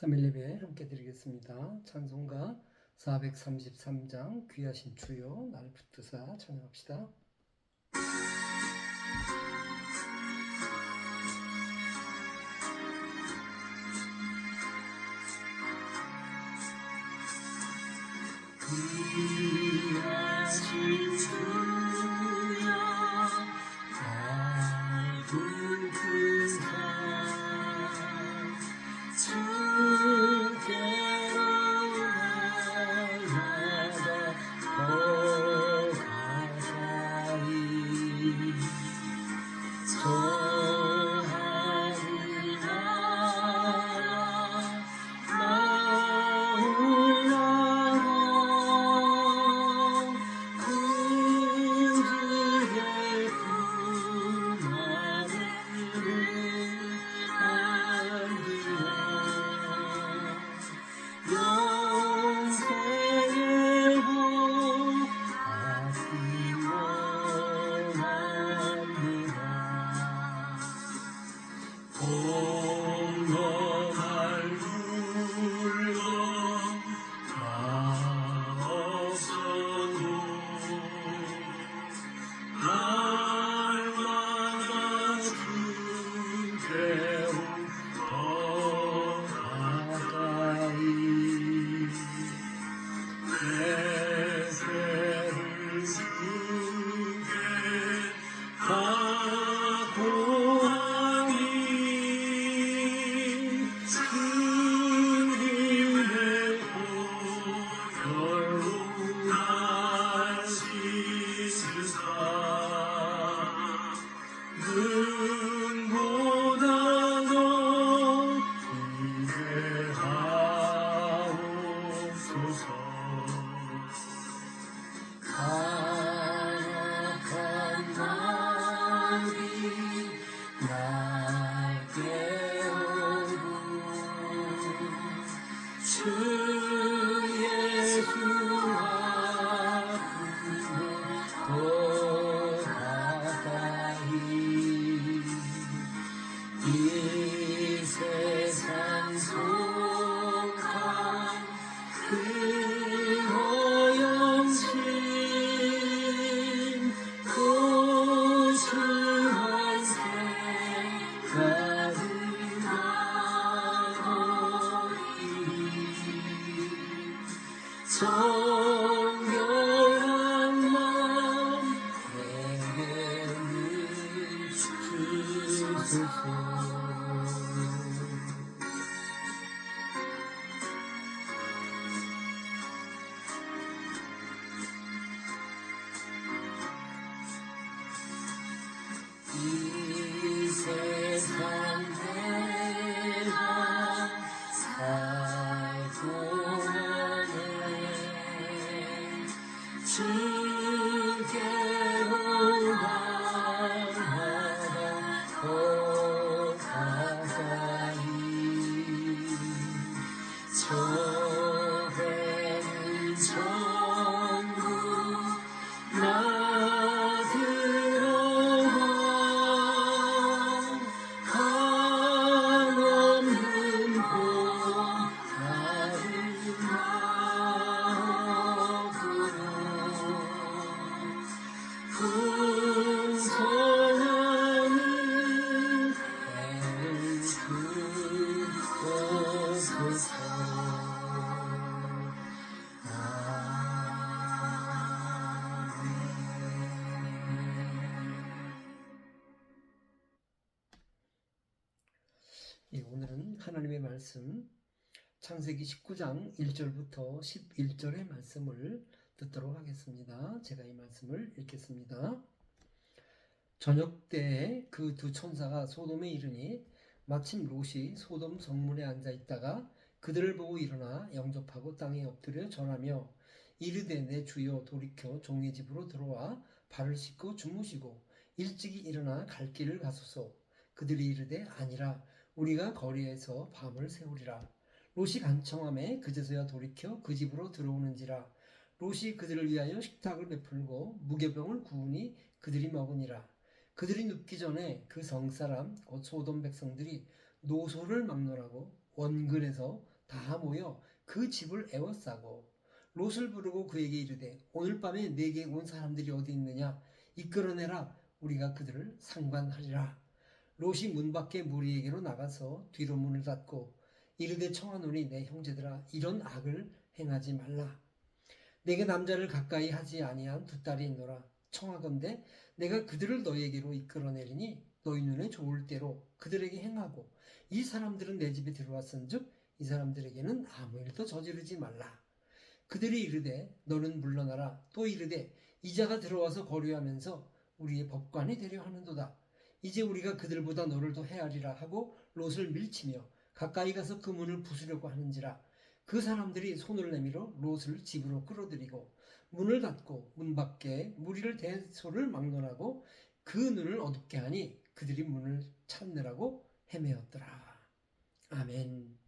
3일 예배 함께 드리겠습니다. 찬송가 433장 귀하신 주여 날 붙드사 찬양합시다. 귀하신 주여 날 붙드사 주께로 날마다 더 가까이 정하는 나라 나오라고 구주의 품 안에를 안기라 영생의 복 받기 원합니다. 공허할 물건 나 없어도 날마다 주께로 더 가까이 내 죄를 주께 다 고하니 주님의 보혈로 날 씻으사 눈보다 더 기대하옵소서. 간악한 마음이 날 깨우고 주 예수 앞으로 더 가까이 이 세상 속한 그 허영심 고주한 생각을 나오리 정결한 마음 내게는 주소서. 이 세상 내가 살고 나네 주께로 날마다 더 가까이 저배는 전부 나 들어가 한없는 복 나를 나오도록 풍성하는 애를 주옵소서. 오늘은 하나님의 말씀 창세기 19장 1절부터 11절의 말씀을 듣도록 하겠습니다. 제가 이 말씀을 읽겠습니다. 저녁 때에 그 두 천사가 소돔에 이르니 마침 롯이 소돔 성문에 앉아 있다가 그들을 보고 일어나 영접하고 땅에 엎드려 절하며 이르되 내 주여 돌이켜 종의 집으로 들어와 발을 씻고 주무시고 일찍이 일어나 갈 길을 가소서. 그들이 이르되 아니라 우리가 거리에서 밤을 새우리라. 롯이 간청함에 그제서야 돌이켜 그 집으로 들어오는지라. 롯이 그들을 위하여 식탁을 베풀고 무교병을 구우니 그들이 먹으니라. 그들이 눕기 전에 그 성사람 곧 소돔 백성들이 노소를 막론하고 원근에서 다 모여 그 집을 에워싸고 롯을 부르고 그에게 이르되 오늘 밤에 내게 온 사람들이 어디 있느냐 이끌어내라 우리가 그들을 상관하리라. 롯이 문 밖에 무리에게로 나가서 뒤로 문을 닫고 이르되 청하노니 내 형제들아 이런 악을 행하지 말라. 내게 남자를 가까이 하지 아니한 두 딸이 있노라. 청하건대 내가 그들을 너희에게로 이끌어내리니 너희 눈에 좋을 대로 그들에게 행하고 이 사람들은 내 집에 들어왔은즉 이 사람들에게는 아무 일도 저지르지 말라. 그들이 이르되 너는 물러나라. 또 이르되 이자가 들어와서 거류하면서 우리의 법관이 되려 하는도다. 이제 우리가 그들보다 너를 더 헤아리라 하고 롯을 밀치며 가까이 가서 그 문을 부수려고 하는지라. 그 사람들이 손을 내밀어 롯을 집으로 끌어들이고 문을 닫고 문 밖에 무리를 대소를 막론하고 그 눈을 어둡게 하니 그들이 문을 찾느라고 헤매었더라. 아멘.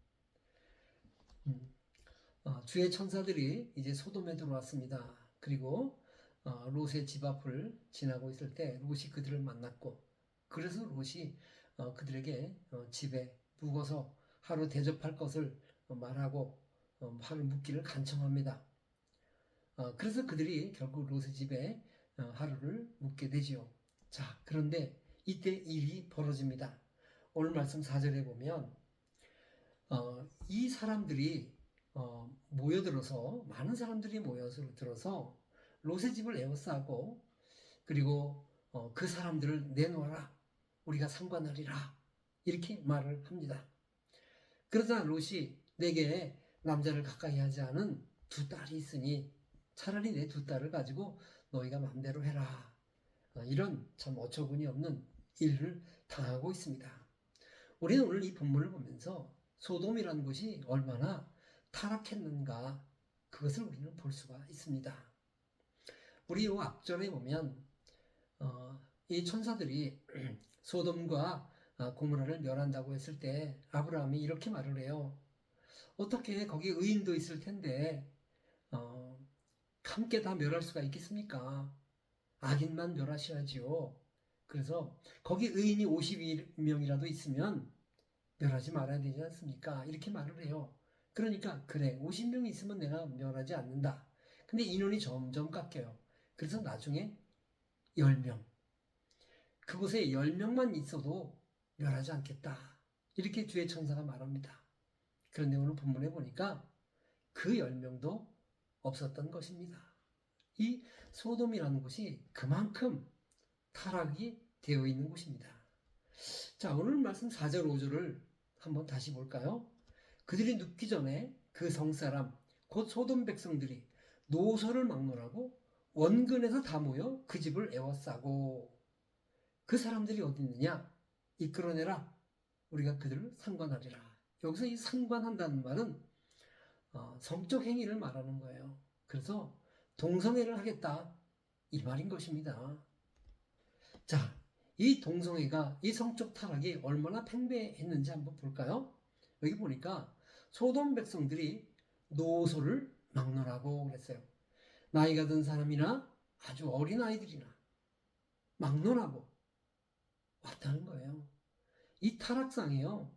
주의 천사들이 이제 소돔에 들어왔습니다. 그리고 롯의 집 앞을 지나고 있을 때 롯이 그들을 만났고 그래서 롯이 그들에게 집에 묵어서 하루 대접할 것을 말하고 하루 묵기를 간청합니다. 그래서 그들이 결국 롯의 집에 하루를 묵게 되지요. 자, 그런데 이때 일이 벌어집니다. 오늘 말씀 4절에 보면 이 사람들이 모여들어서 많은 사람들이 모여들어서 롯의 집을 에워싸고 그리고 그 사람들을 내놓아라 우리가 상관하리라 이렇게 말을 합니다. 그러자 롯이 내게 남자를 가까이 하지 않은 두 딸이 있으니 차라리 내 두 딸을 가지고 너희가 마음대로 해라. 이런 참 어처구니 없는 일을 당하고 있습니다. 우리는 오늘 이 본문을 보면서 소돔이라는 곳이 얼마나 타락했는가 그것을 우리는 볼 수가 있습니다. 우리 이 앞절에 보면 이 천사들이 소돔과 고모라를 멸한다고 했을 때 아브라함이 이렇게 말을 해요. 어떻게 거기 의인도 있을 텐데 함께 다 멸할 수가 있겠습니까? 악인만 멸하셔야지요. 그래서 거기 의인이 52명이라도 있으면 멸하지 말아야 되지 않습니까? 이렇게 말을 해요. 그러니까 그래 50명이 있으면 내가 멸하지 않는다. 근데 인원이 점점 깎여요. 그래서 나중에 10명. 그곳에 10명만 있어도 멸하지 않겠다. 이렇게 주의 천사가 말합니다. 그런데 오늘 본문에 보니까 그 10명도 없었던 것입니다. 이 소돔이라는 곳이 그만큼 타락이 되어 있는 곳입니다. 자, 오늘 말씀 4절 5절을 한번 다시 볼까요? 그들이 눕기 전에 그 성사람 곧 소돔 백성들이 노소를 막론하고 원근에서 다 모여 그 집을 에워싸고 그 사람들이 어디 있느냐? 이끌어내라. 우리가 그들을 상관하리라. 여기서 이 상관한다는 말은 성적 행위를 말하는 거예요. 그래서 동성애를 하겠다 이 말인 것입니다. 자, 이 동성애가 이 성적 타락이 얼마나 팽배했는지 한번 볼까요? 여기 보니까 소돔 백성들이 노소를 막론하고 그랬어요. 나이가 든 사람이나 아주 어린 아이들이나 막론하고 왔다는 거예요. 이 타락상이요.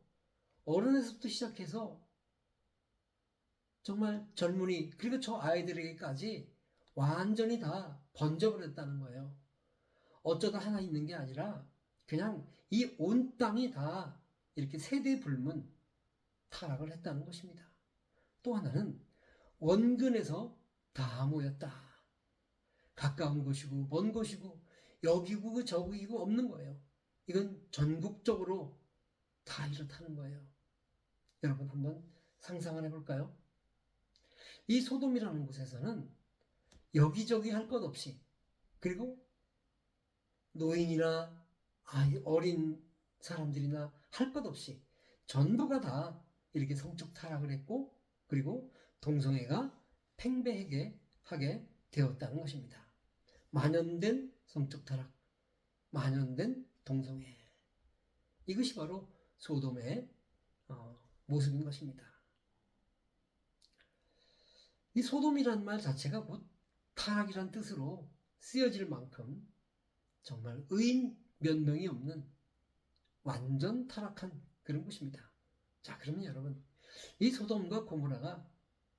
어른에서부터 시작해서 정말 젊은이 그리고 저 아이들에게까지 완전히 다 번져버렸다는 거예요. 어쩌다 하나 있는 게 아니라 그냥 이 온 땅이 다 이렇게 세대 불문 타락을 했다는 것입니다. 또 하나는 원근에서 다 모였다. 가까운 곳이고 먼 곳이고 여기고 저기고 없는 거예요. 이건 전국적으로 다 이렇다는 거예요. 여러분 한번 상상을 해볼까요? 이 소돔이라는 곳에서는 여기저기 할 것 없이 그리고 노인이나 어린 사람들이나 할 것 없이 전부가 다 이렇게 성적 타락을 했고 그리고 동성애가 팽배하게 하게 되었다는 것입니다. 만연된 성적 타락, 만연된 동성애. 이것이 바로 소돔의 모습인 것입니다. 이 소돔이란 말 자체가 곧 타락이란 뜻으로 쓰여질 만큼 정말 의인 몇 명이 없는 완전 타락한 그런 곳입니다. 자, 그러면 여러분 이 소돔과 고모라가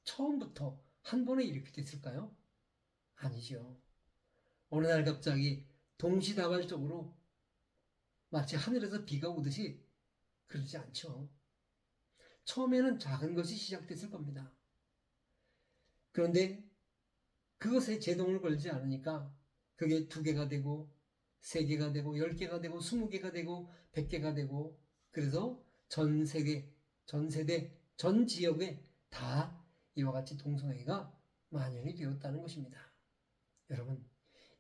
처음부터 한 번에 이렇게 됐을까요? 아니죠. 어느 날 갑자기 동시다발적으로 마치 하늘에서 비가 오듯이 그러지 않죠. 처음에는 작은 것이 시작됐을 겁니다. 그런데 그것에 제동을 걸지 않으니까 그게 2개가 되고 3개가 되고 10개가 되고 20개가 되고 100개가 되고 그래서 전 세계, 전 세대, 전 지역에 다 이와 같이 동성애가 만연이 되었다는 것입니다. 여러분,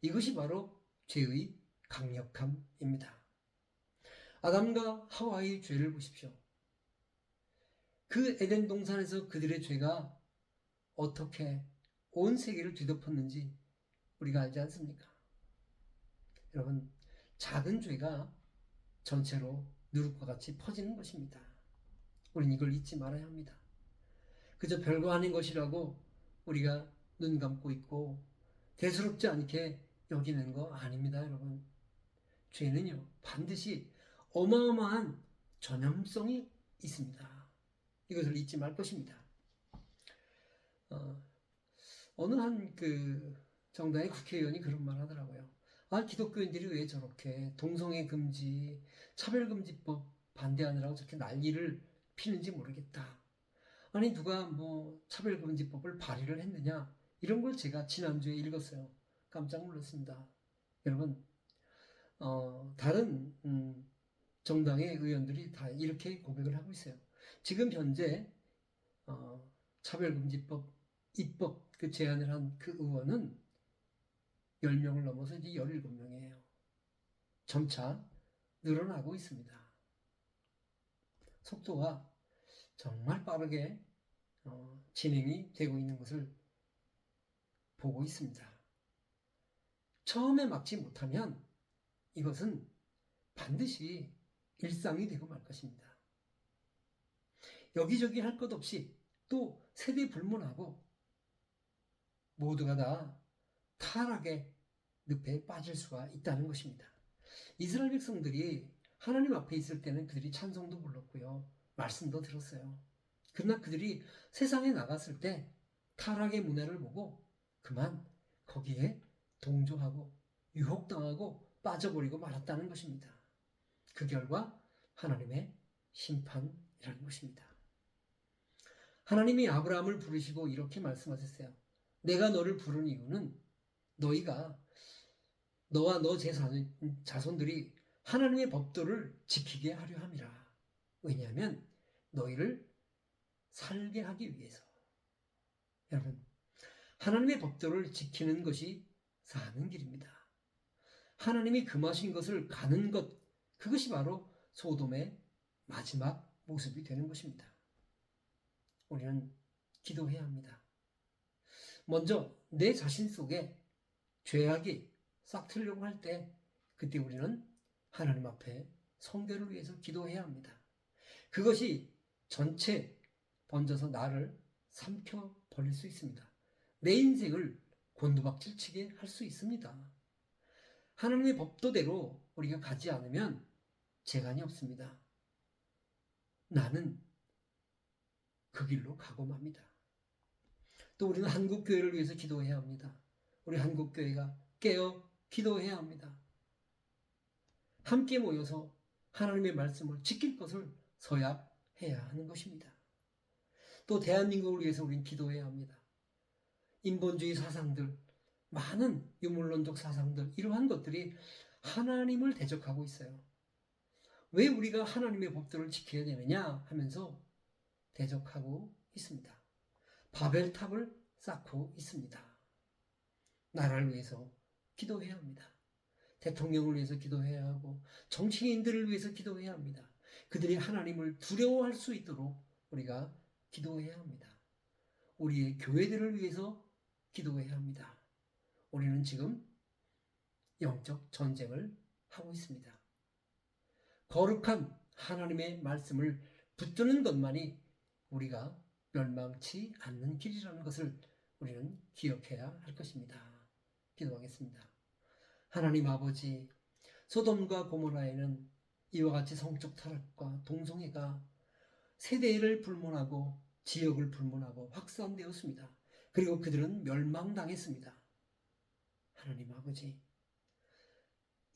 이것이 바로 죄의 강력함입니다. 아담과 하와의 죄를 보십시오. 그 에덴 동산에서 그들의 죄가 어떻게 온 세계를 뒤덮었는지 우리가 알지 않습니까? 여러분, 작은 죄가 전체로 누룩과 같이 퍼지는 것입니다. 우린 이걸 잊지 말아야 합니다. 그저 별거 아닌 것이라고 우리가 눈 감고 있고 대수롭지 않게 여기는 거 아닙니다, 여러분. 죄는요, 반드시 어마어마한 전염성이 있습니다. 이것을 잊지 말 것입니다. 어느 한 정당의 국회의원이 그런 말 하더라고요. 아, 기독교인들이 왜 저렇게 동성애 금지, 차별금지법 반대하느라고 저렇게 난리를 피는지 모르겠다. 아니, 누가 뭐 차별금지법을 발의를 했느냐? 이런 걸 제가 지난주에 읽었어요. 깜짝 놀랐습니다. 여러분, 다른 정당의 의원들이 다 이렇게 고백을 하고 있어요. 지금 현재 차별금지법 입법 제안을 한 그 의원은 10명을 넘어서 이제 17명이에요. 점차 늘어나고 있습니다. 속도가 정말 빠르게 진행이 되고 있는 것을 보고 있습니다. 처음에 막지 못하면 이것은 반드시 일상이 되고 말 것입니다. 여기저기 할 것 없이 또 세대 불문하고 모두가 다 타락의 늪에 빠질 수가 있다는 것입니다. 이스라엘 백성들이 하나님 앞에 있을 때는 그들이 찬송도 불렀고요. 말씀도 들었어요. 그러나 그들이 세상에 나갔을 때 타락의 문화를 보고 그만 거기에 동조하고 유혹당하고 빠져버리고 말았다는 것입니다. 그 결과 하나님의 심판이라는 것입니다. 하나님이 아브라함을 부르시고 이렇게 말씀하셨어요. 내가 너를 부른 이유는 너희가 너와 너 자손들이 하나님의 법도를 지키게 하려 함이라. 왜냐하면 너희를 살게 하기 위해서. 여러분, 하나님의 법도를 지키는 것이 사는 길입니다. 하나님이 금하신 것을 가는 것, 그것이 바로 소돔의 마지막 모습이 되는 것입니다. 우리는 기도해야 합니다. 먼저 내 자신 속에 죄악이 싹 틀려고 할 때 그때 우리는 하나님 앞에 성결을 위해서 기도해야 합니다. 그것이 전체 번져서 나를 삼켜 버릴 수 있습니다. 내 인생을 곤두박질치게 할 수 있습니다. 하나님의 법도대로 우리가 가지 않으면 재간이 없습니다. 나는 그 길로 가고 맙니다. 또 우리는 한국교회를 위해서 기도해야 합니다. 우리 한국교회가 깨어 기도해야 합니다. 함께 모여서 하나님의 말씀을 지킬 것을 서약해야 하는 것입니다. 또 대한민국을 위해서 우리는 기도해야 합니다. 인본주의 사상들, 많은 유물론적 사상들, 이러한 것들이 하나님을 대적하고 있어요. 왜 우리가 하나님의 법도를 지켜야 되느냐 하면서 대적하고 있습니다. 바벨탑을 쌓고 있습니다. 나라를 위해서 기도해야 합니다. 대통령을 위해서 기도해야 하고 정치인들을 위해서 기도해야 합니다. 그들이 하나님을 두려워할 수 있도록 우리가 기도해야 합니다. 우리의 교회들을 위해서 기도해야 합니다. 우리는 지금 영적 전쟁을 하고 있습니다. 거룩한 하나님의 말씀을 붙드는 것만이 우리가 멸망치 않는 길이라는 것을 우리는 기억해야 할 것입니다. 기도하겠습니다. 하나님 아버지, 소돔과 고모라에는 이와 같이 성적 타락과 동성애가 세대를 불문하고 지역을 불문하고 확산되었습니다. 그리고 그들은 멸망당했습니다. 하나님 아버지,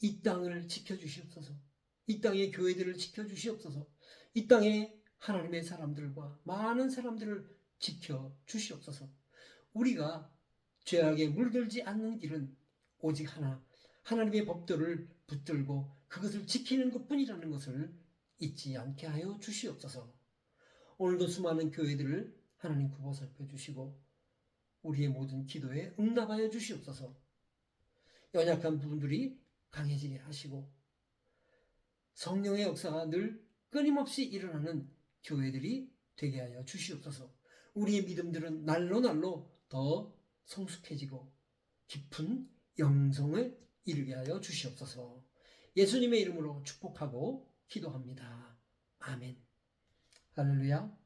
이 땅을 지켜주시옵소서. 이 땅의 교회들을 지켜주시옵소서. 이 땅의 하나님의 사람들과 많은 사람들을 지켜주시옵소서. 우리가 죄악에 물들지 않는 길은 오직 하나, 하나님의 법도를 붙들고 그것을 지키는 것뿐이라는 것을 잊지 않게 하여 주시옵소서. 오늘도 수많은 교회들을 하나님 굽어 살펴주시고 우리의 모든 기도에 응답하여 주시옵소서. 연약한 부분들이 강해지게 하시고 성령의 역사가 늘 끊임없이 일어나는 교회들이 되게 하여 주시옵소서. 우리의 믿음들은 날로 날로 더 성숙해지고 깊은 영성을 이루게 하여 주시옵소서. 예수님의 이름으로 축복하고 기도합니다. 아멘. 할렐루야.